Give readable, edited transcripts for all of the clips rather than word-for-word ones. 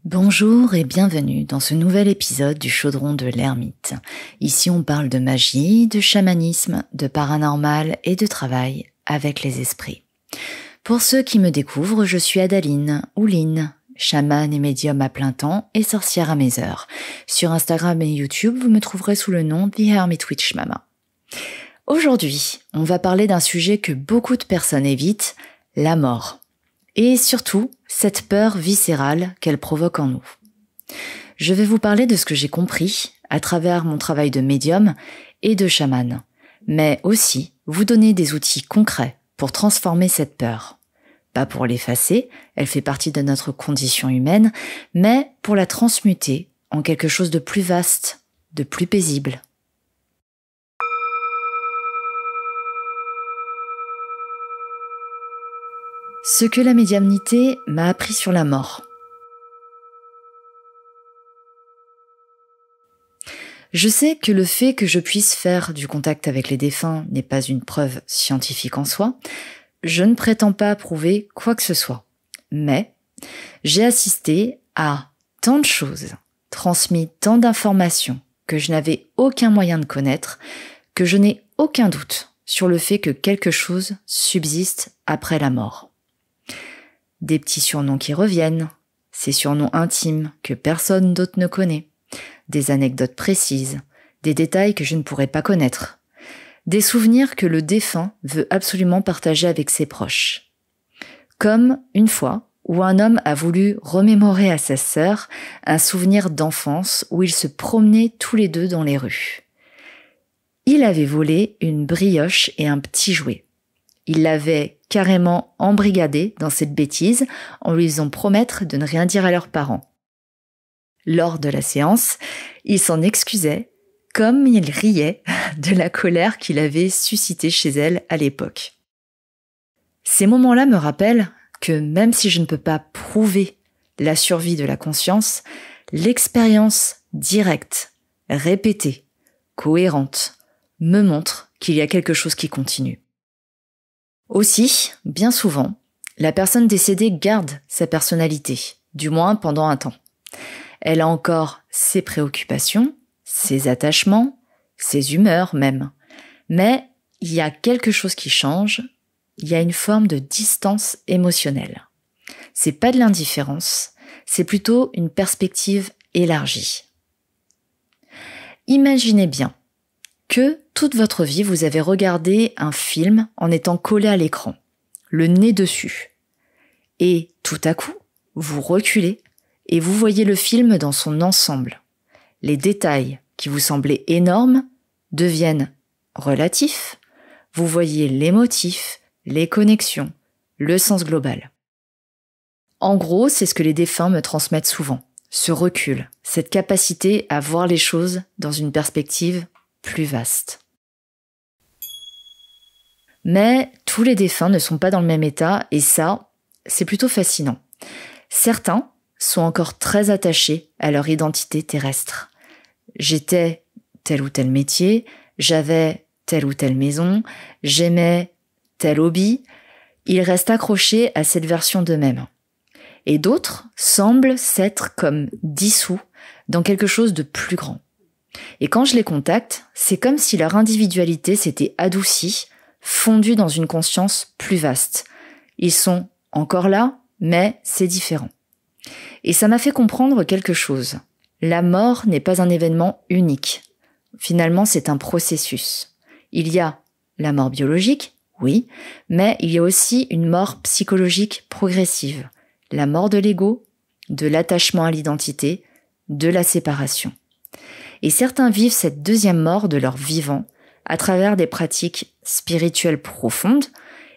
Bonjour et bienvenue dans ce nouvel épisode du Chaudron de l'Ermite. Ici on parle de magie, de chamanisme, de paranormal et de travail avec les esprits. Pour ceux qui me découvrent, je suis Adaline ou Lynn, chamane et médium à plein temps et sorcière à mes heures. Sur Instagram et YouTube, vous me trouverez sous le nom The Hermit Witch Mama. Aujourd'hui, on va parler d'un sujet que beaucoup de personnes évitent, la mort. Et surtout, cette peur viscérale qu'elle provoque en nous. Je vais vous parler de ce que j'ai compris à travers mon travail de médium et de chamane, mais aussi vous donner des outils concrets pour transformer cette peur. Pas pour l'effacer, elle fait partie de notre condition humaine, mais pour la transmuter en quelque chose de plus vaste, de plus paisible. Ce que la médiumnité m'a appris sur la mort. Je sais que le fait que je puisse faire du contact avec les défunts n'est pas une preuve scientifique en soi. Je ne prétends pas prouver quoi que ce soit. Mais j'ai assisté à tant de choses, transmis tant d'informations que je n'avais aucun moyen de connaître, que je n'ai aucun doute sur le fait que quelque chose subsiste après la mort. Des petits surnoms qui reviennent, ces surnoms intimes que personne d'autre ne connaît, des anecdotes précises, des détails que je ne pourrais pas connaître, des souvenirs que le défunt veut absolument partager avec ses proches. Comme une fois où un homme a voulu remémorer à sa sœur un souvenir d'enfance où ils se promenaient tous les deux dans les rues. Il avait volé une brioche et un petit jouet. Il l'avait carrément embrigadé dans cette bêtise en lui faisant promettre de ne rien dire à leurs parents. Lors de la séance, il s'en excusait, comme il riait de la colère qu'il avait suscitée chez elle à l'époque. Ces moments-là me rappellent que même si je ne peux pas prouver la survie de la conscience, l'expérience directe, répétée, cohérente, me montre qu'il y a quelque chose qui continue. Aussi, bien souvent, la personne décédée garde sa personnalité, du moins pendant un temps. Elle a encore ses préoccupations, ses attachements, ses humeurs même. Mais il y a quelque chose qui change, il y a une forme de distance émotionnelle. C'est pas de l'indifférence, c'est plutôt une perspective élargie. Imaginez bien que toute votre vie, vous avez regardé un film en étant collé à l'écran, le nez dessus. Et tout à coup, vous reculez et vous voyez le film dans son ensemble. Les détails qui vous semblaient énormes deviennent relatifs. Vous voyez les motifs, les connexions, le sens global. En gros, c'est ce que les défunts me transmettent souvent. Ce recul, cette capacité à voir les choses dans une perspective plus vaste. Mais tous les défunts ne sont pas dans le même état et ça, c'est plutôt fascinant. Certains sont encore très attachés à leur identité terrestre. J'étais tel ou tel métier, j'avais telle ou telle maison, j'aimais tel hobby. Ils restent accrochés à cette version d'eux-mêmes. Et d'autres semblent s'être comme dissous dans quelque chose de plus grand. Et quand je les contacte, c'est comme si leur individualité s'était adoucie, fondue dans une conscience plus vaste. Ils sont encore là, mais c'est différent. Et ça m'a fait comprendre quelque chose. La mort n'est pas un événement unique. Finalement, c'est un processus. Il y a la mort biologique, oui, mais il y a aussi une mort psychologique progressive. La mort de l'ego, de l'attachement à l'identité, de la séparation. Et certains vivent cette deuxième mort de leur vivant à travers des pratiques spirituelles profondes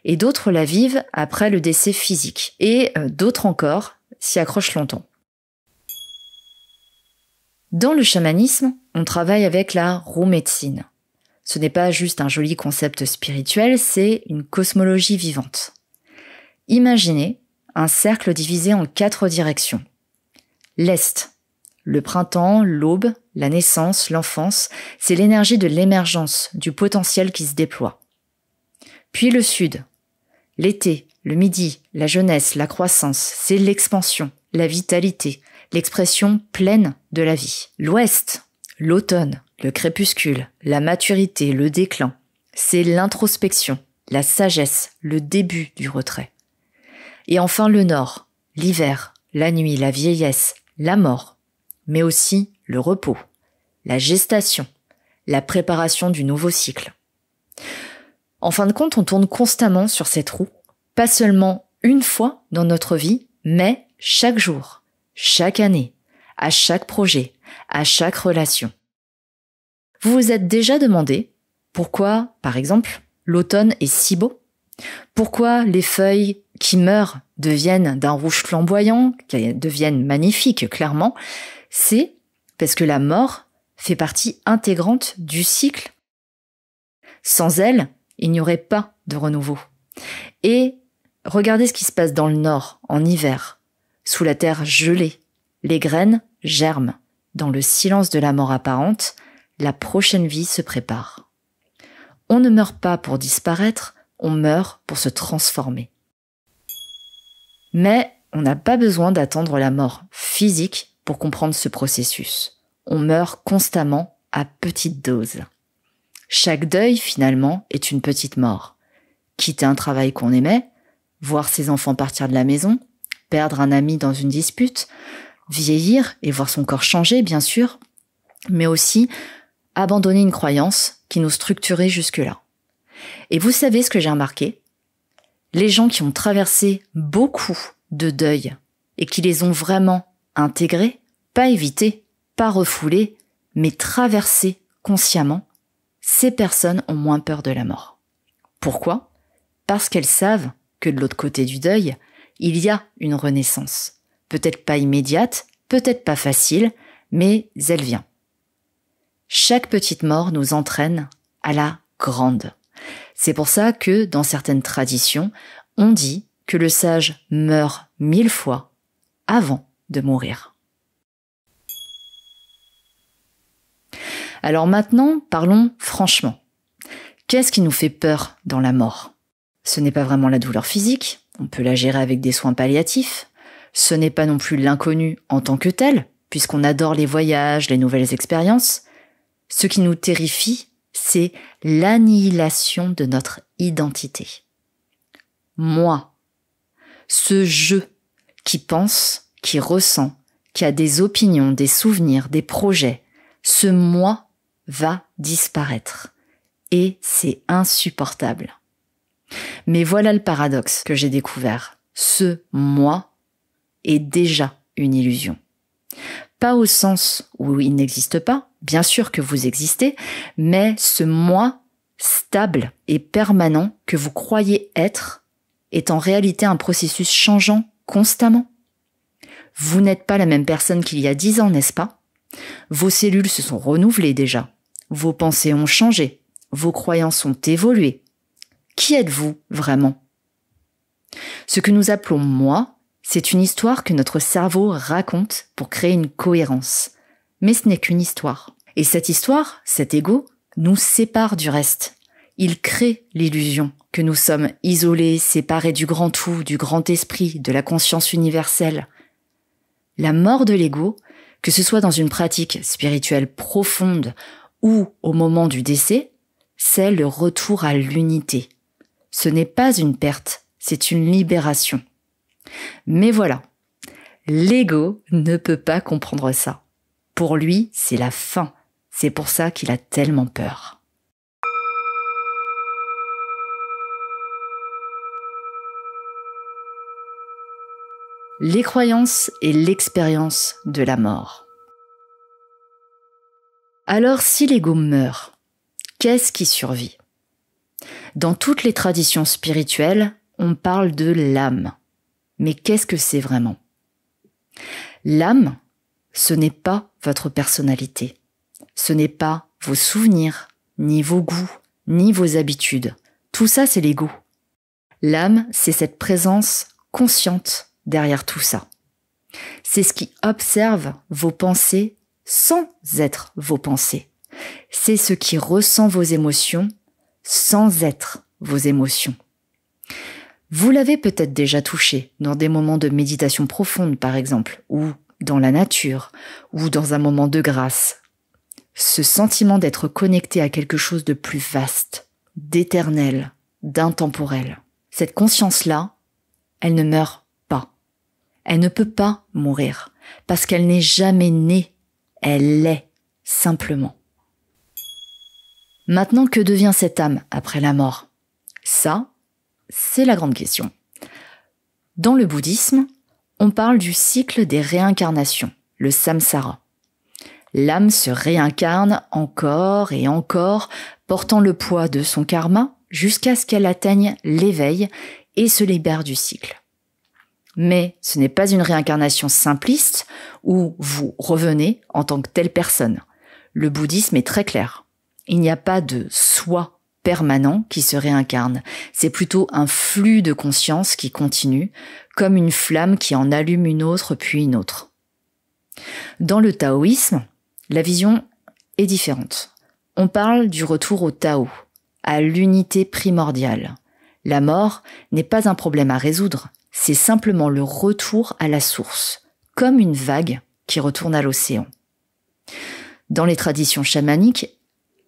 et d'autres la vivent après le décès physique et d'autres encore s'y accrochent longtemps. Dans le chamanisme, on travaille avec la roux médecine. Ce n'est pas juste un joli concept spirituel, c'est une cosmologie vivante. Imaginez un cercle divisé en 4 directions. L'Est. Le printemps, l'aube, la naissance, l'enfance, c'est l'énergie de l'émergence, du potentiel qui se déploie. Puis le sud. L'été, le midi, la jeunesse, la croissance, c'est l'expansion, la vitalité, l'expression pleine de la vie. L'Ouest, l'automne, le crépuscule, la maturité, le déclin. C'est l'introspection, la sagesse, le début du retrait. Et enfin le Nord, l'hiver, la nuit, la vieillesse, la mort, mais aussi le repos, la gestation, la préparation du nouveau cycle. En fin de compte, on tourne constamment sur cette roue, pas seulement une fois dans notre vie, mais chaque jour, chaque année, à chaque projet, à chaque relation. Vous vous êtes déjà demandé pourquoi, par exemple, l'automne est si beau? Pourquoi les feuilles qui meurent deviennent d'un rouge flamboyant, qui deviennent magnifiques, clairement? C'est parce que la mort fait partie intégrante du cycle. Sans elle, il n'y aurait pas de renouveau. Et regardez ce qui se passe dans le nord, en hiver. Sous la terre gelée, les graines germent. Dans le silence de la mort apparente, la prochaine vie se prépare. On ne meurt pas pour disparaître, on meurt pour se transformer. Mais on n'a pas besoin d'attendre la mort physique pour comprendre ce processus. On meurt constamment à petite dose. Chaque deuil, finalement, est une petite mort. Quitter un travail qu'on aimait, voir ses enfants partir de la maison, perdre un ami dans une dispute, vieillir et voir son corps changer, bien sûr, mais aussi abandonner une croyance qui nous structurait jusque-là. Et vous savez ce que j'ai remarqué? Les gens qui ont traversé beaucoup de deuils et qui les ont vraiment intégrés, pas évités, pas refoulés, mais traversés consciemment, ces personnes ont moins peur de la mort. Pourquoi? Parce qu'elles savent que de l'autre côté du deuil, il y a une renaissance. Peut-être pas immédiate, peut-être pas facile, mais elle vient. Chaque petite mort nous entraîne à la grande. C'est pour ça que, dans certaines traditions, on dit que le sage meurt 1000 fois avant de mourir. Alors maintenant, parlons franchement. Qu'est-ce qui nous fait peur dans la mort? Ce n'est pas vraiment la douleur physique, on peut la gérer avec des soins palliatifs. Ce n'est pas non plus l'inconnu en tant que tel, puisqu'on adore les voyages, les nouvelles expériences. Ce qui nous terrifie, c'est l'annihilation de notre identité. Moi, ce je qui pense, qui ressent, qui a des opinions, des souvenirs, des projets, ce moi va disparaître. Et c'est insupportable. Mais voilà le paradoxe que j'ai découvert. Ce moi est déjà une illusion. Pas au sens où il n'existe pas, bien sûr que vous existez, mais ce moi stable et permanent que vous croyez être est en réalité un processus changeant constamment. Vous n'êtes pas la même personne qu'il y a 10 ans, n'est-ce pas? Vos cellules se sont renouvelées déjà. Vos pensées ont changé. Vos croyances ont évolué. Qui êtes-vous vraiment? Ce que nous appelons moi, c'est une histoire que notre cerveau raconte pour créer une cohérence. Mais ce n'est qu'une histoire. Et cette histoire, cet ego, nous sépare du reste. Il crée l'illusion que nous sommes isolés, séparés du grand tout, du grand esprit, de la conscience universelle. La mort de l'ego, que ce soit dans une pratique spirituelle profonde ou au moment du décès, c'est le retour à l'unité. Ce n'est pas une perte, c'est une libération. Mais voilà, l'ego ne peut pas comprendre ça. Pour lui, c'est la fin. C'est pour ça qu'il a tellement peur. Les croyances et l'expérience de la mort. Alors, si l'ego meurt, qu'est-ce qui survit? Dans toutes les traditions spirituelles, on parle de l'âme. Mais qu'est-ce que c'est vraiment? L'âme, ce n'est pas votre personnalité. Ce n'est pas vos souvenirs, ni vos goûts, ni vos habitudes. Tout ça, c'est l'ego. L'âme, c'est cette présence consciente derrière tout ça. C'est ce qui observe vos pensées sans être vos pensées. C'est ce qui ressent vos émotions sans être vos émotions. Vous l'avez peut-être déjà touché dans des moments de méditation profonde, par exemple, ou dans la nature ou dans un moment de grâce. Ce sentiment d'être connecté à quelque chose de plus vaste, d'éternel, d'intemporel. Cette conscience-là, elle ne meurt pas. Elle ne peut pas mourir parce qu'elle n'est jamais née. Elle l'est, simplement. Maintenant, que devient cette âme après la mort? Ça, c'est la grande question. Dans le bouddhisme, on parle du cycle des réincarnations, le samsara. L'âme se réincarne encore et encore, portant le poids de son karma jusqu'à ce qu'elle atteigne l'éveil et se libère du cycle. Mais ce n'est pas une réincarnation simpliste où vous revenez en tant que telle personne. Le bouddhisme est très clair. Il n'y a pas de soi permanent qui se réincarne. C'est plutôt un flux de conscience qui continue, comme une flamme qui en allume une autre puis une autre. Dans le taoïsme, la vision est différente. On parle du retour au Tao, à l'unité primordiale. La mort n'est pas un problème à résoudre, c'est simplement le retour à la source, comme une vague qui retourne à l'océan. Dans les traditions chamaniques,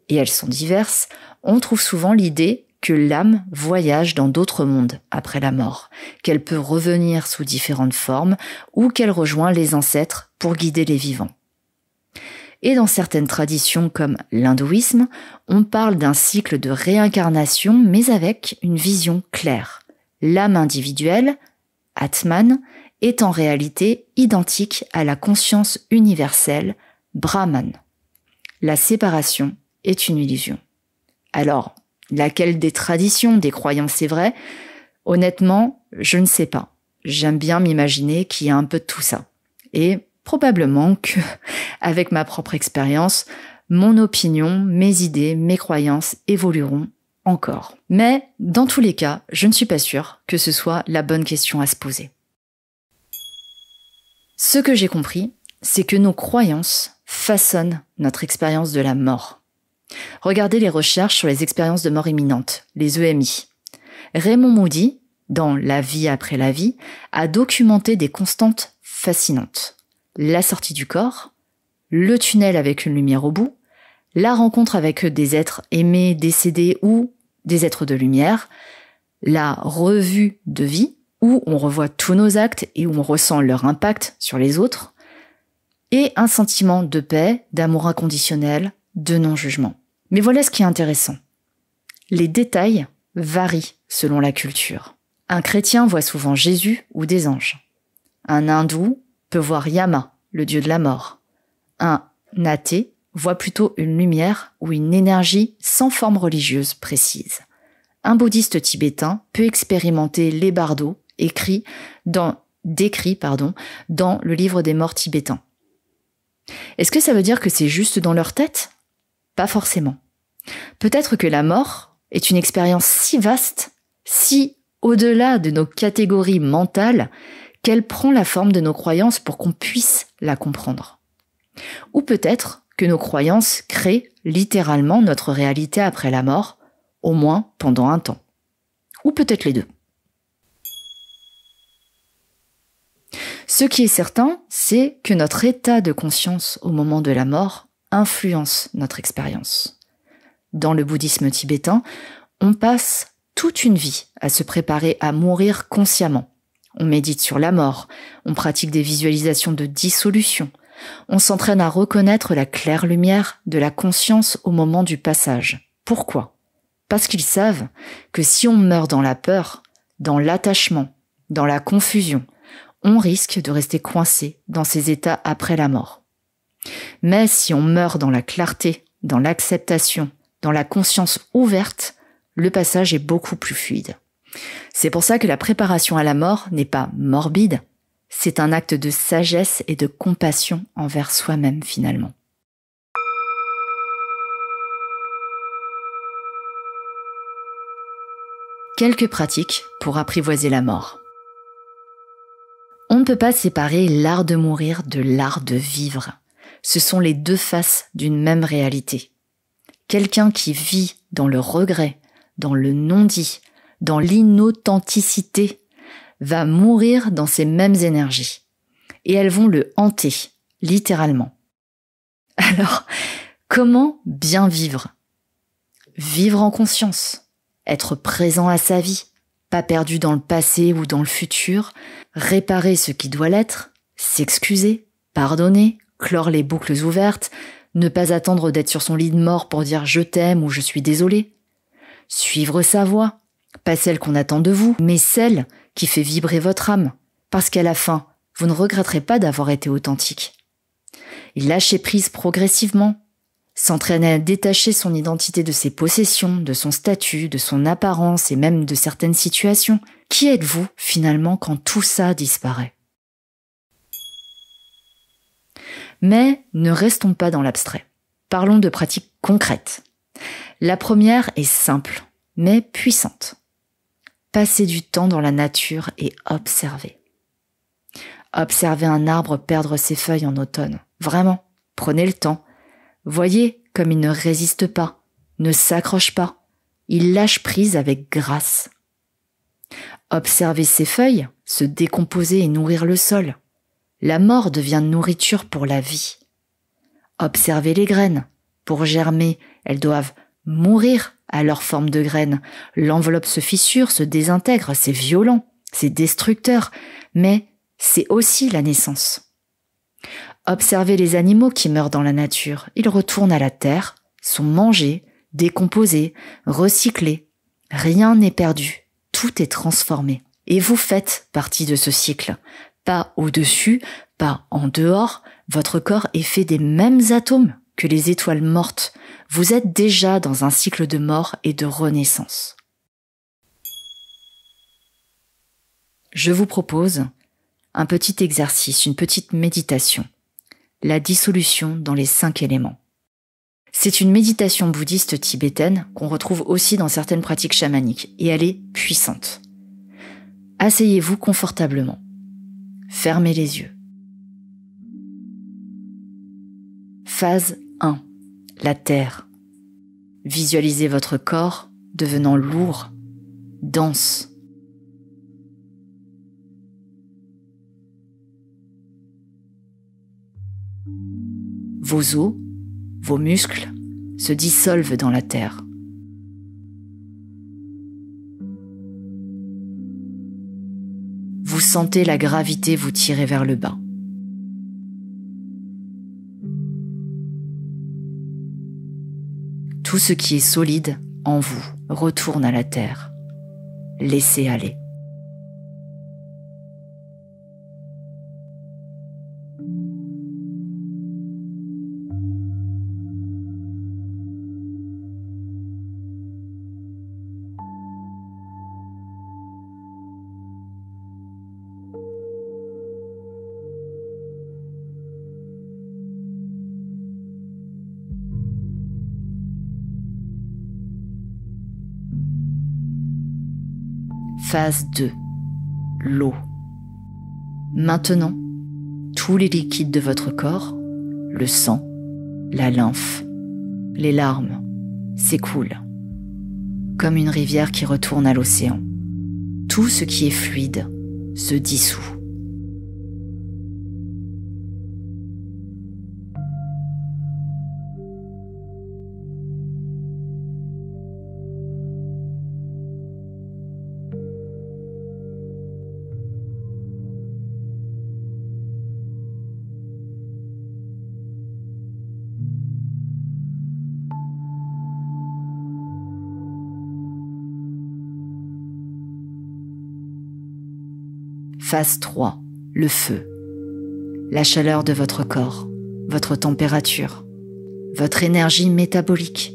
et elles sont diverses, on trouve souvent l'idée que l'âme voyage dans d'autres mondes après la mort, qu'elle peut revenir sous différentes formes ou qu'elle rejoint les ancêtres pour guider les vivants. Et dans certaines traditions comme l'hindouisme, on parle d'un cycle de réincarnation mais avec une vision claire. L'âme individuelle, Atman, est en réalité identique à la conscience universelle, Brahman. La séparation est une illusion. Alors, laquelle des traditions, des croyances est vraie? Honnêtement, je ne sais pas. J'aime bien m'imaginer qu'il y a un peu de tout ça. Et probablement que, avec ma propre expérience, mon opinion, mes idées, mes croyances évolueront encore. Mais, dans tous les cas, je ne suis pas sûre que ce soit la bonne question à se poser. Ce que j'ai compris, c'est que nos croyances façonnent notre expérience de la mort. Regardez les recherches sur les expériences de mort imminente, les EMI. Raymond Moody, dans La vie après la vie, a documenté des constantes fascinantes. La sortie du corps, le tunnel avec une lumière au bout, la rencontre avec des êtres aimés, décédés ou des êtres de lumière, la revue de vie, où on revoit tous nos actes et où on ressent leur impact sur les autres, et un sentiment de paix, d'amour inconditionnel, de non-jugement. Mais voilà ce qui est intéressant. Les détails varient selon la culture. Un chrétien voit souvent Jésus ou des anges. Un hindou peut voir Yama, le dieu de la mort. Un athée voit plutôt une lumière ou une énergie sans forme religieuse précise. Un bouddhiste tibétain peut expérimenter les bardos décrits dans le livre des morts tibétains. Est-ce que ça veut dire que c'est juste dans leur tête ? Pas forcément. Peut-être que la mort est une expérience si vaste, si au-delà de nos catégories mentales, qu'elle prend la forme de nos croyances pour qu'on puisse la comprendre. Ou peut-être que nos croyances créent littéralement notre réalité après la mort, au moins pendant un temps. Ou peut-être les deux. Ce qui est certain, c'est que notre état de conscience au moment de la mort influence notre expérience. Dans le bouddhisme tibétain, on passe toute une vie à se préparer à mourir consciemment. On médite sur la mort, on pratique des visualisations de dissolution, on s'entraîne à reconnaître la claire lumière de la conscience au moment du passage. Pourquoi ? Parce qu'ils savent que si on meurt dans la peur, dans l'attachement, dans la confusion, on risque de rester coincé dans ces états après la mort. Mais si on meurt dans la clarté, dans l'acceptation, dans la conscience ouverte, le passage est beaucoup plus fluide. C'est pour ça que la préparation à la mort n'est pas morbide, c'est un acte de sagesse et de compassion envers soi-même finalement. Quelques pratiques pour apprivoiser la mort. On ne peut pas séparer l'art de mourir de l'art de vivre. Ce sont les deux faces d'une même réalité. Quelqu'un qui vit dans le regret, dans le non-dit, dans l'inauthenticité, va mourir dans ces mêmes énergies. et elles vont le hanter, littéralement. Alors, comment bien vivre? Vivre en conscience, être présent à sa vie, pas perdu dans le passé ou dans le futur, réparer ce qui doit l'être, s'excuser, pardonner, clore les boucles ouvertes, ne pas attendre d'être sur son lit de mort pour dire je t'aime ou je suis désolé. Suivre sa voie, pas celle qu'on attend de vous, mais celle qui fait vibrer votre âme, parce qu'à la fin, vous ne regretterez pas d'avoir été authentique. Et lâcher prise progressivement, s'entraîner à détacher son identité de ses possessions, de son statut, de son apparence et même de certaines situations. Qui êtes-vous finalement quand tout ça disparaît? Mais ne restons pas dans l'abstrait. Parlons de pratiques concrètes. La première est simple, mais puissante. Passez du temps dans la nature et observez. Observez un arbre perdre ses feuilles en automne. Vraiment, prenez le temps. Voyez comme il ne résiste pas, ne s'accroche pas. Il lâche prise avec grâce. Observez ses feuilles se décomposer et nourrir le sol. La mort devient nourriture pour la vie. Observez les graines. Pour germer, elles doivent mourir à leur forme de graines. L'enveloppe se fissure, se désintègre, c'est violent, c'est destructeur, mais c'est aussi la naissance. Observez les animaux qui meurent dans la nature. Ils retournent à la terre, sont mangés, décomposés, recyclés. Rien n'est perdu, tout est transformé. Et vous faites partie de ce cycle. Pas au-dessus, pas en dehors. Votre corps est fait des mêmes atomes que les étoiles mortes. Vous êtes déjà dans un cycle de mort et de renaissance. Je vous propose un petit exercice, une petite méditation. La dissolution dans les 5 éléments. C'est une méditation bouddhiste tibétaine qu'on retrouve aussi dans certaines pratiques chamaniques et elle est puissante. Asseyez-vous confortablement. Fermez les yeux. Phase 1. La terre. Visualisez votre corps devenant lourd, dense. Vos os, vos muscles se dissolvent dans la terre. Vous sentez la gravité vous tirer vers le bas. Tout ce qui est solide en vous retourne à la terre. Laissez aller. Phase 2. L'eau. Maintenant, tous les liquides de votre corps, le sang, la lymphe, les larmes, s'écoulent, comme une rivière qui retourne à l'océan. Tout ce qui est fluide se dissout. Phase 3. Le feu. La chaleur de votre corps, votre température, votre énergie métabolique.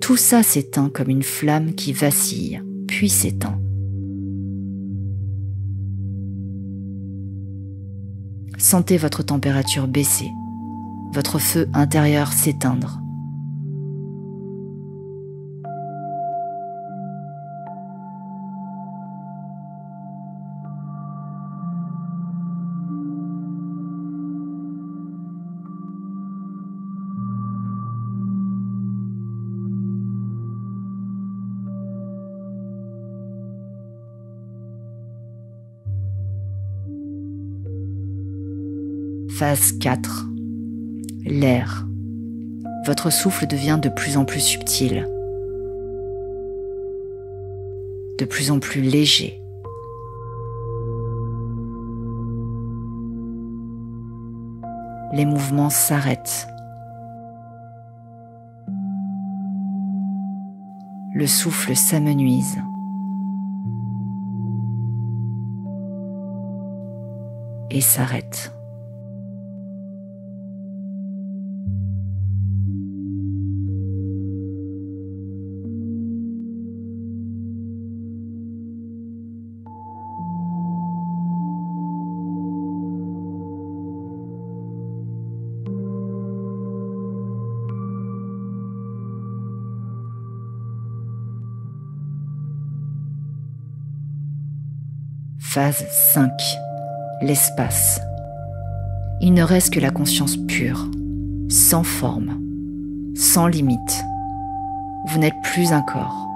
Tout ça s'éteint comme une flamme qui vacille, puis s'éteint. Sentez votre température baisser, votre feu intérieur s'éteindre. Phase 4. L'air. Votre souffle devient de plus en plus subtil, de plus en plus léger. Les mouvements s'arrêtent. Le souffle s'amenuise. Et s'arrête. Phase 5. L'espace. Il ne reste que la conscience pure, sans forme, sans limite. Vous n'êtes plus un corps.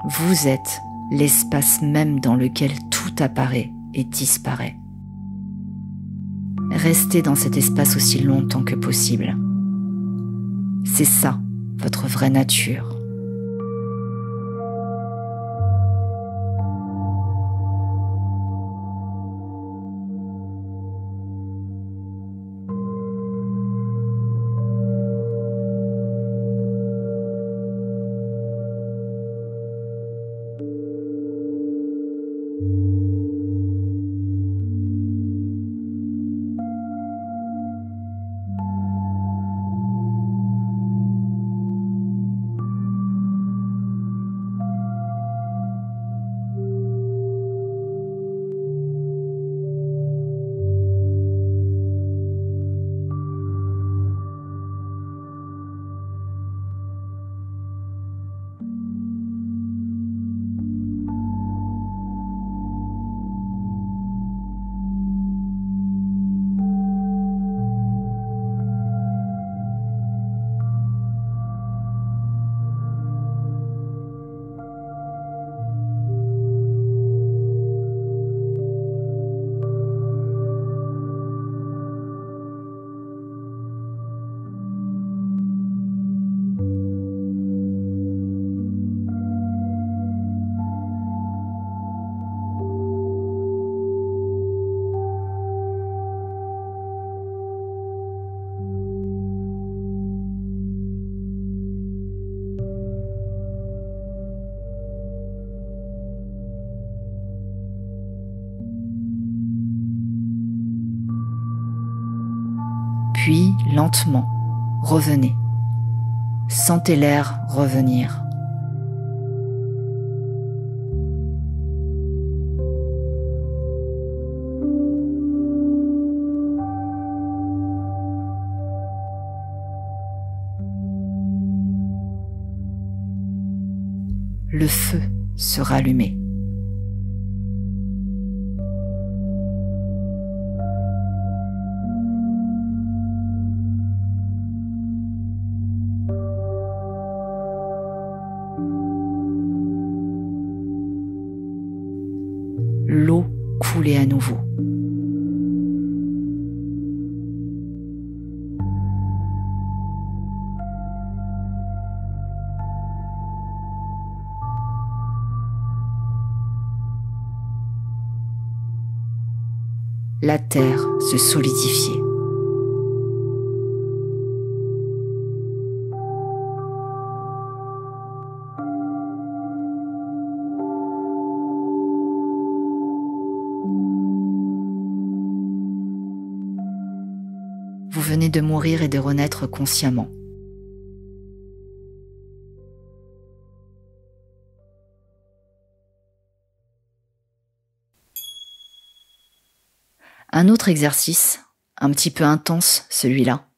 Vous êtes l'espace même dans lequel tout apparaît et disparaît. Restez dans cet espace aussi longtemps que possible. C'est ça, votre vraie nature. Puis, lentement, revenez. Sentez l'air revenir. Le feu se rallumait. L'eau coulait à nouveau. La terre se solidifiait. Vous venez de mourir et de renaître consciemment. Un autre exercice, un petit peu intense celui-là.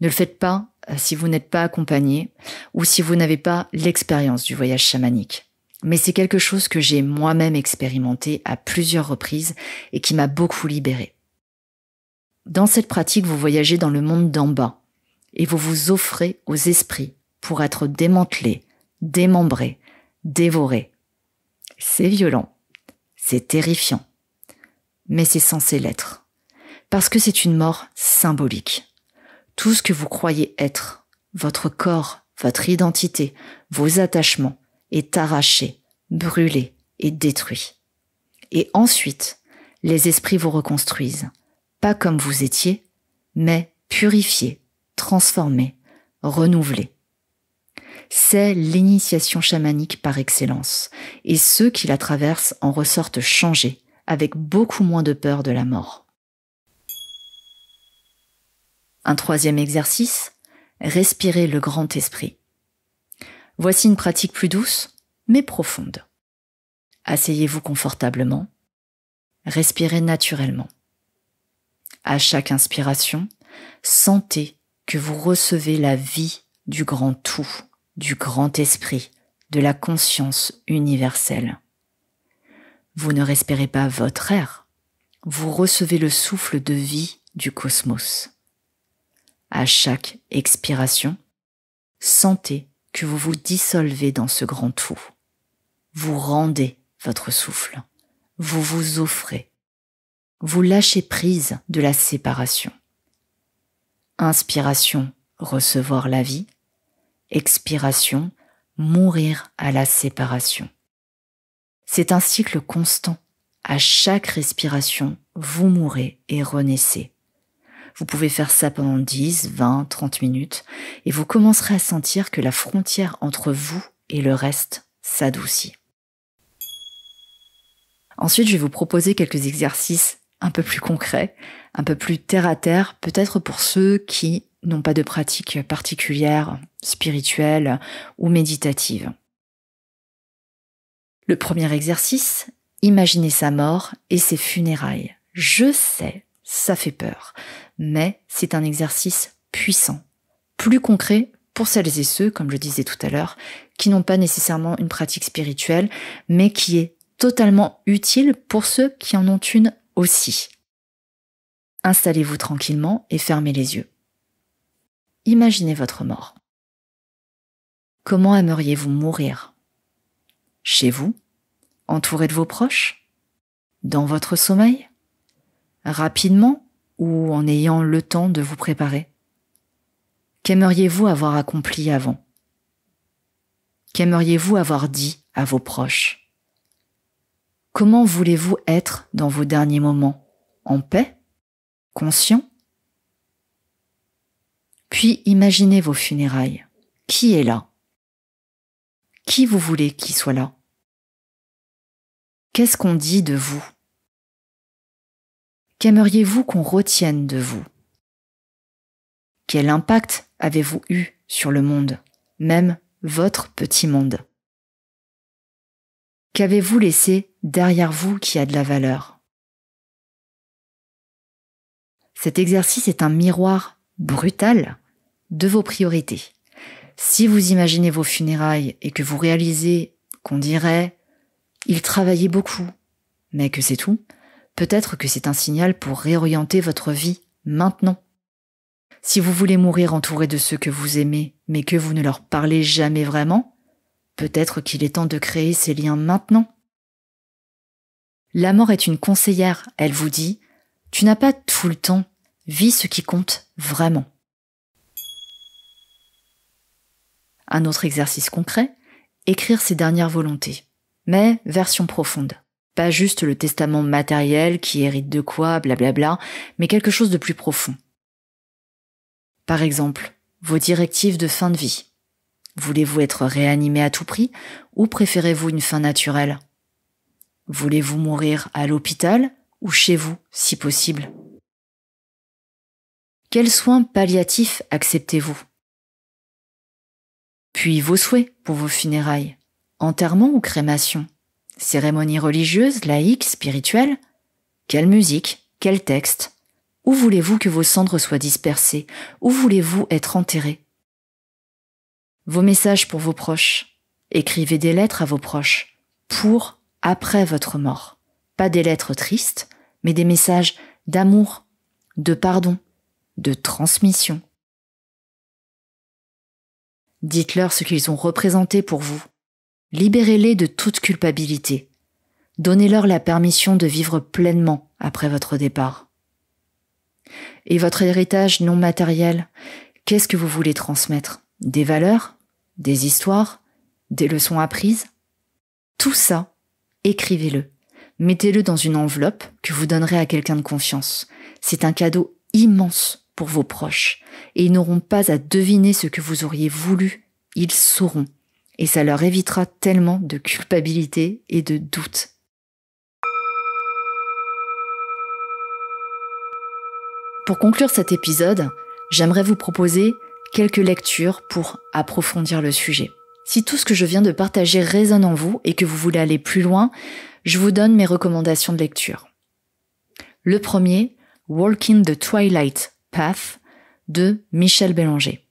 Ne le faites pas si vous n'êtes pas accompagné ou si vous n'avez pas l'expérience du voyage chamanique. Mais c'est quelque chose que j'ai moi-même expérimenté à plusieurs reprises et qui m'a beaucoup libérée. Dans cette pratique, vous voyagez dans le monde d'en bas et vous vous offrez aux esprits pour être démantelés, démembrés, dévorés. C'est violent, c'est terrifiant, mais c'est censé l'être. Parce que c'est une mort symbolique. Tout ce que vous croyez être, votre corps, votre identité, vos attachements, est arraché, brûlé et détruit. Et ensuite, les esprits vous reconstruisent, pas comme vous étiez, mais purifiés, transformés, renouvelés. C'est l'initiation chamanique par excellence, et ceux qui la traversent en ressortent changés, avec beaucoup moins de peur de la mort. Un troisième exercice, respirez le grand esprit. Voici une pratique plus douce, mais profonde. Asseyez-vous confortablement, respirez naturellement. À chaque inspiration, sentez que vous recevez la vie du grand tout, du grand esprit, de la conscience universelle. Vous ne respirez pas votre air, vous recevez le souffle de vie du cosmos. À chaque expiration, sentez que vous vous dissolvez dans ce grand tout. Vous rendez votre souffle, vous vous offrez, vous lâchez prise de la séparation. Inspiration, recevoir la vie. Expiration, mourir à la séparation. C'est un cycle constant. À chaque respiration, vous mourrez et renaissez. Vous pouvez faire ça pendant 10, 20, 30 minutes et vous commencerez à sentir que la frontière entre vous et le reste s'adoucit. Ensuite, je vais vous proposer quelques exercices un peu plus concrets, un peu plus terre à terre, peut-être pour ceux qui n'ont pas de pratique particulière, spirituelle ou méditative. Le premier exercice, imaginez sa mort et ses funérailles. Je sais, ça fait peur, mais c'est un exercice puissant, plus concret pour celles et ceux, comme je disais tout à l'heure, qui n'ont pas nécessairement une pratique spirituelle, mais qui est totalement utile pour ceux qui en ont une aussi. Installez-vous tranquillement et fermez les yeux. Imaginez votre mort. Comment aimeriez-vous mourir ? Chez vous ? Entouré de vos proches ? Dans votre sommeil ? Rapidement ou en ayant le temps de vous préparer ? Qu'aimeriez-vous avoir accompli avant ? Qu'aimeriez-vous avoir dit à vos proches ? Comment voulez-vous être dans vos derniers moments ? En paix ? Conscient ? Puis imaginez vos funérailles. Qui est là ? Qui vous voulez qu'il soit là ? Qu'est-ce qu'on dit de vous ? Qu'aimeriez-vous qu'on retienne de vous ? Quel impact avez-vous eu sur le monde, même votre petit monde ? Qu'avez-vous laissé derrière vous qui a de la valeur ? Cet exercice est un miroir brutal de vos priorités. Si vous imaginez vos funérailles et que vous réalisez qu'on dirait « il travaillait beaucoup », mais que c'est tout, peut-être que c'est un signal pour réorienter votre vie maintenant. Si vous voulez mourir entouré de ceux que vous aimez, mais que vous ne leur parlez jamais vraiment, peut-être qu'il est temps de créer ces liens maintenant. La mort est une conseillère, elle vous dit « tu n'as pas tout le temps, vis ce qui compte vraiment ». Un autre exercice concret, écrire ses dernières volontés, mais version profonde. Pas juste le testament matériel qui hérite de quoi, blablabla, mais quelque chose de plus profond. Par exemple, vos directives de fin de vie. Voulez-vous être réanimé à tout prix ou préférez-vous une fin naturelle ? Voulez-vous mourir à l'hôpital ou chez vous, si possible ? Quels soins palliatifs acceptez-vous ? Puis vos souhaits pour vos funérailles. Enterrement ou crémation ? Cérémonie religieuse, laïque, spirituelle ? Quelle musique ? Quel texte ? Où voulez-vous que vos cendres soient dispersées ? Où voulez-vous être enterré ? Vos messages pour vos proches. Écrivez des lettres à vos proches. Pour, après votre mort. Pas des lettres tristes, mais des messages d'amour, de pardon, de transmission. Dites-leur ce qu'ils ont représenté pour vous. Libérez-les de toute culpabilité. Donnez-leur la permission de vivre pleinement après votre départ. Et votre héritage non matériel, qu'est-ce que vous voulez transmettre? Des valeurs? Des histoires? Des leçons apprises? Tout ça, écrivez-le. Mettez-le dans une enveloppe que vous donnerez à quelqu'un de confiance. C'est un cadeau immense pour vos proches. Et ils n'auront pas à deviner ce que vous auriez voulu. Ils sauront. Et ça leur évitera tellement de culpabilité et de doute. Pour conclure cet épisode, j'aimerais vous proposer quelques lectures pour approfondir le sujet. Si tout ce que je viens de partager résonne en vous et que vous voulez aller plus loin, je vous donne mes recommandations de lecture. Le premier, Walking the Twilight Path de Michel Bélanger.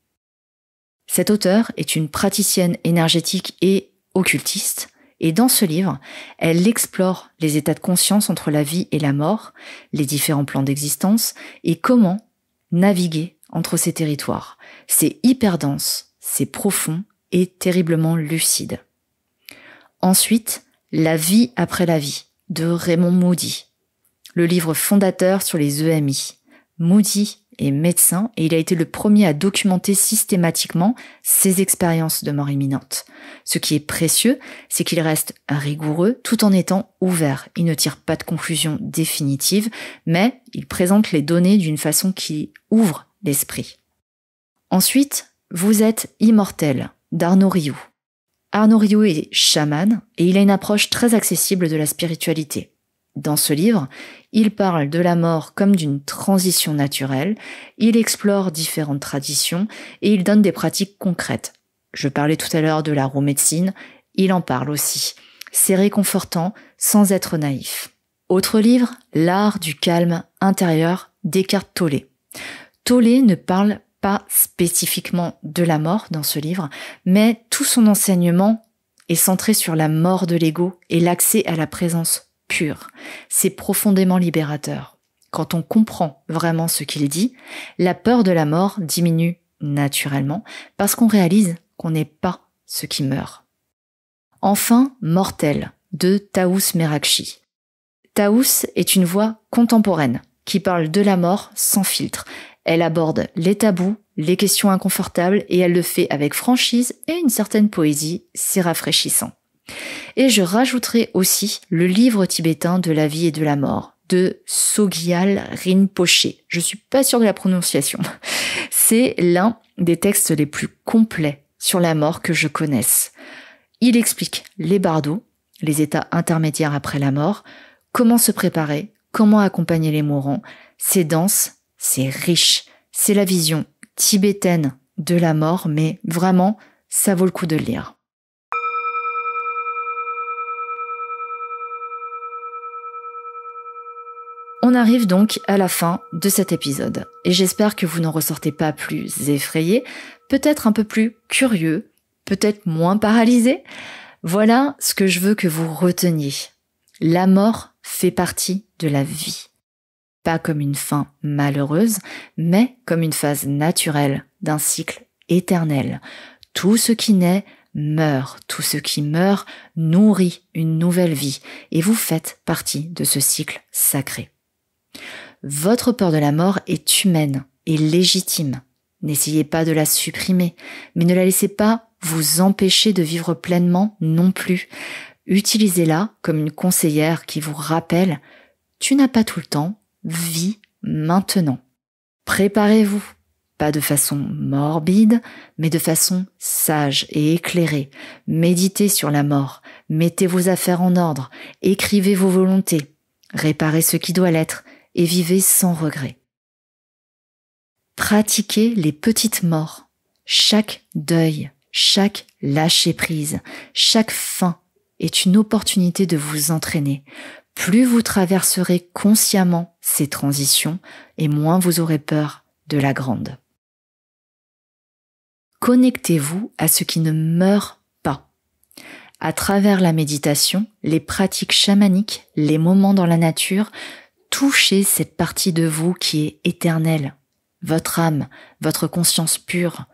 Cette auteure est une praticienne énergétique et occultiste, et dans ce livre, elle explore les états de conscience entre la vie et la mort, les différents plans d'existence, et comment naviguer entre ces territoires. C'est hyper dense, c'est profond et terriblement lucide. Ensuite, La vie après la vie de Raymond Moody, le livre fondateur sur les EMI. Moody est médecin et il a été le premier à documenter systématiquement ses expériences de mort imminente. Ce qui est précieux, c'est qu'il reste rigoureux tout en étant ouvert. Il ne tire pas de conclusion définitive, mais il présente les données d'une façon qui ouvre l'esprit. Ensuite, Vous êtes immortel d'Arnaud Rioux. Arnaud Rioux est chaman et il a une approche très accessible de la spiritualité. Dans ce livre, il parle de la mort comme d'une transition naturelle, il explore différentes traditions et il donne des pratiques concrètes. Je parlais tout à l'heure de la roue médecine, il en parle aussi. C'est réconfortant sans être naïf. Autre livre, L'art du calme intérieur d'Eckhart Tolle. Tolle ne parle pas spécifiquement de la mort dans ce livre, mais tout son enseignement est centré sur la mort de l'ego et l'accès à la présence pure. C'est profondément libérateur. Quand on comprend vraiment ce qu'il dit, la peur de la mort diminue naturellement parce qu'on réalise qu'on n'est pas ce qui meurt. Enfin, Mortel de Taous Merakchi. Taous est une voix contemporaine qui parle de la mort sans filtre. Elle aborde les tabous, les questions inconfortables et elle le fait avec franchise et une certaine poésie, c'est rafraîchissant. Et je rajouterai aussi le livre tibétain de la vie et de la mort de Sogyal Rinpoche. Je suis pas sûre de la prononciation. C'est l'un des textes les plus complets sur la mort que je connaisse. Il explique les bardos, les états intermédiaires après la mort, comment se préparer, comment accompagner les mourants. C'est dense, c'est riche, c'est la vision tibétaine de la mort, mais vraiment, ça vaut le coup de le lire. On arrive donc à la fin de cet épisode et j'espère que vous n'en ressortez pas plus effrayé, peut-être un peu plus curieux, peut-être moins paralysé. Voilà ce que je veux que vous reteniez. La mort fait partie de la vie. Pas comme une fin malheureuse, mais comme une phase naturelle d'un cycle éternel. Tout ce qui naît meurt, tout ce qui meurt nourrit une nouvelle vie et vous faites partie de ce cycle sacré. Votre peur de la mort est humaine et légitime. N'essayez pas de la supprimer, mais ne la laissez pas vous empêcher de vivre pleinement non plus. Utilisez-la comme une conseillère qui vous rappelle « Tu n'as pas tout le temps, vis maintenant ». Préparez-vous, pas de façon morbide, mais de façon sage et éclairée. Méditez sur la mort, mettez vos affaires en ordre, écrivez vos volontés, réparez ce qui doit l'être, et vivez sans regret. Pratiquez les petites morts. Chaque deuil, chaque lâcher-prise, chaque fin est une opportunité de vous entraîner. Plus vous traverserez consciemment ces transitions, et moins vous aurez peur de la grande. Connectez-vous à ce qui ne meurt pas. À travers la méditation, les pratiques chamaniques, les moments dans la nature, touchez cette partie de vous qui est éternelle, votre âme, votre conscience pure.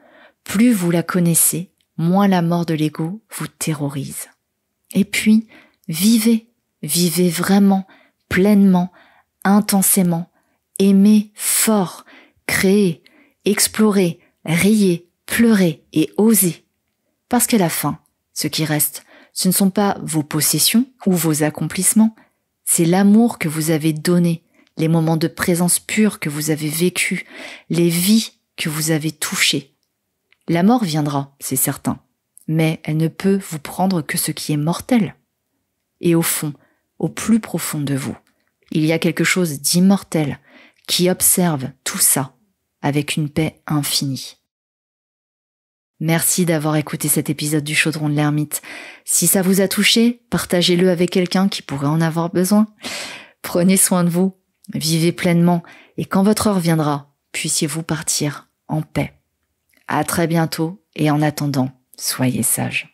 Plus vous la connaissez, moins la mort de l'ego vous terrorise. Et puis, vivez vraiment, pleinement, intensément, aimez fort, créer, explorer, riez, pleurer et oser. Parce qu'à la fin, ce qui reste, ce ne sont pas vos possessions ou vos accomplissements, c'est l'amour que vous avez donné, les moments de présence pure que vous avez vécus, les vies que vous avez touchées. La mort viendra, c'est certain, mais elle ne peut vous prendre que ce qui est mortel. Et au fond, au plus profond de vous, il y a quelque chose d'immortel qui observe tout ça avec une paix infinie. Merci d'avoir écouté cet épisode du Chaudron de l'Ermite. Si ça vous a touché, partagez-le avec quelqu'un qui pourrait en avoir besoin. Prenez soin de vous, vivez pleinement, et quand votre heure viendra, puissiez-vous partir en paix. À très bientôt, et en attendant, soyez sages.